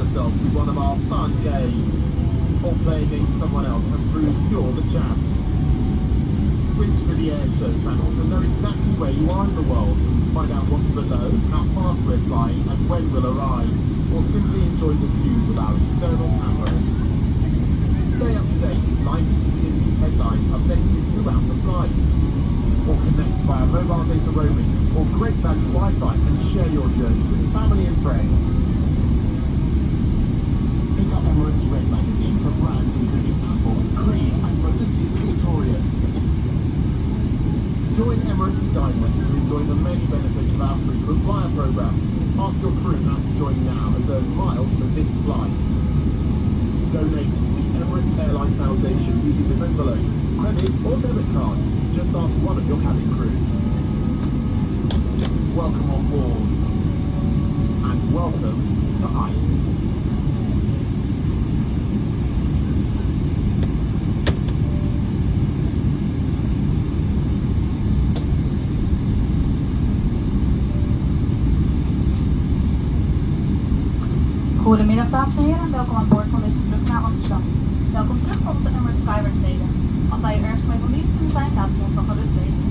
yourself with one of our fun games, or play against someone else and prove you're the champ. Switch to the air show channel to know exactly where you are in the world. Find out what's below, how fast we're flying, and when we'll arrive, or simply enjoy the views of our external cameras. Stay up to date with live news headlines updated throughout the flight. Or connect via mobile data roaming or great value Wi-Fi and share your journey with family and friends. Pick up Emirates Red magazine for brands including Apple, Creed and Motor C Victorious. Join Emirates Skyway to enjoy the many benefits of our frequent flyer program. Ask your crew how to join now and earn miles for this flight. Donate to the Emirates Airline Foundation using this envelope, credit or debit cards. Just ask one of your cabin crew. Welcome on board. And welcome to ICE. Goedemiddag dames en heren, welkom aan boord van deze vlucht naar Amsterdam. Welkom terug op de Emirates Skywards. Als wij er ergens mee benieuwd kunnen zijn, laten we ons dan gerust weten.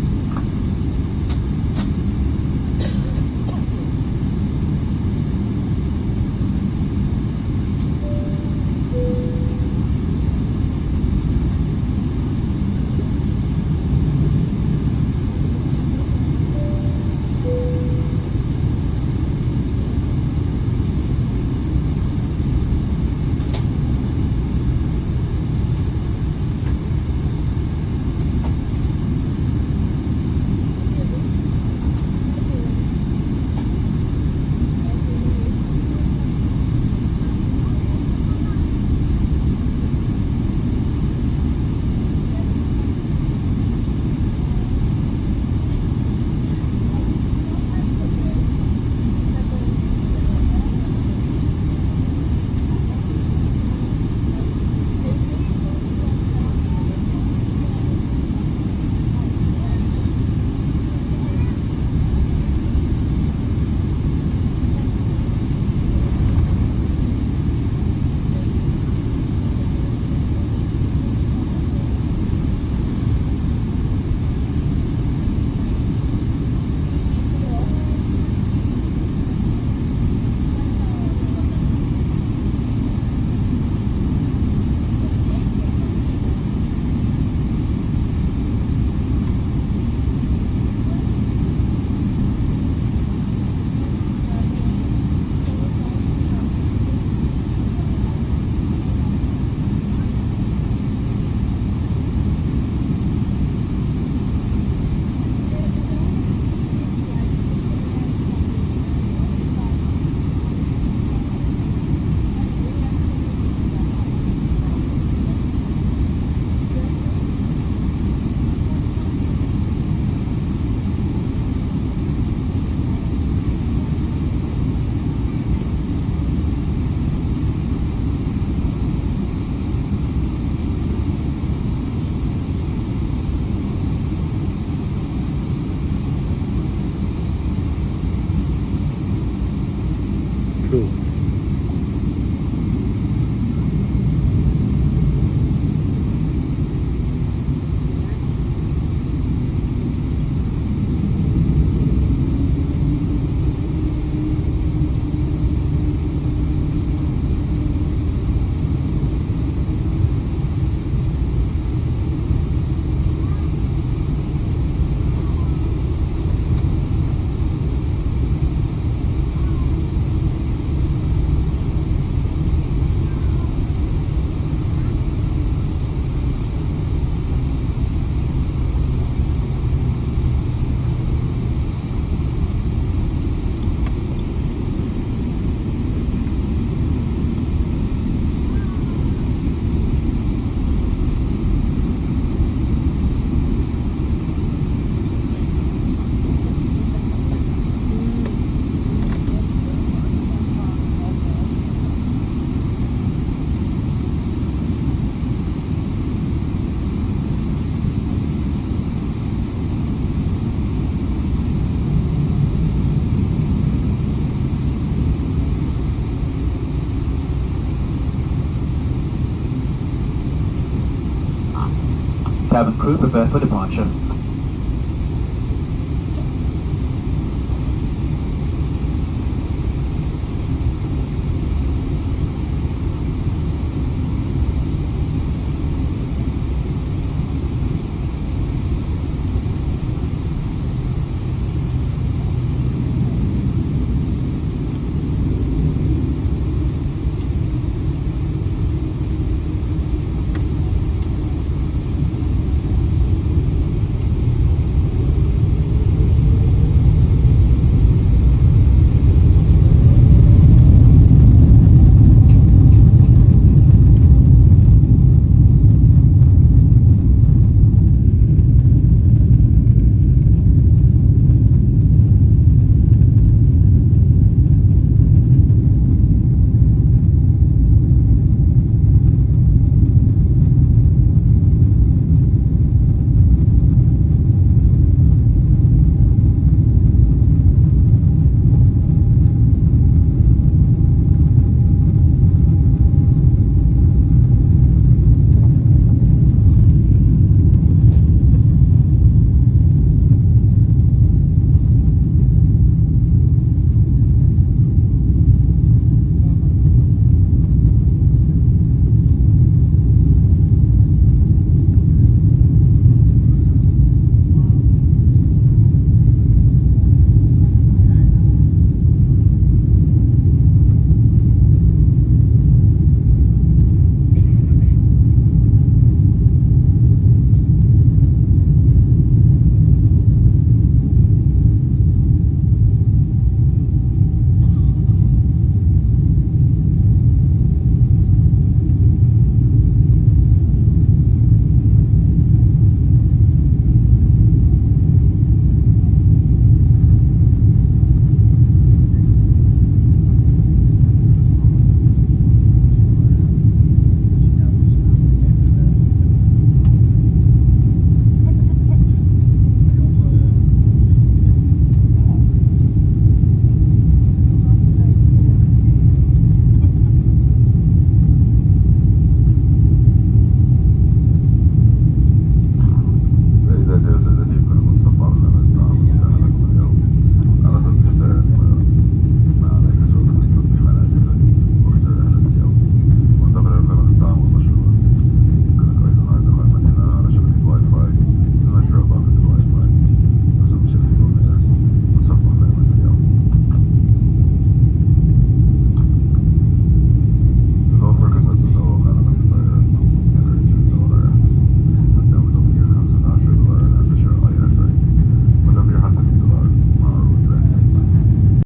cabin crew prepare for departure.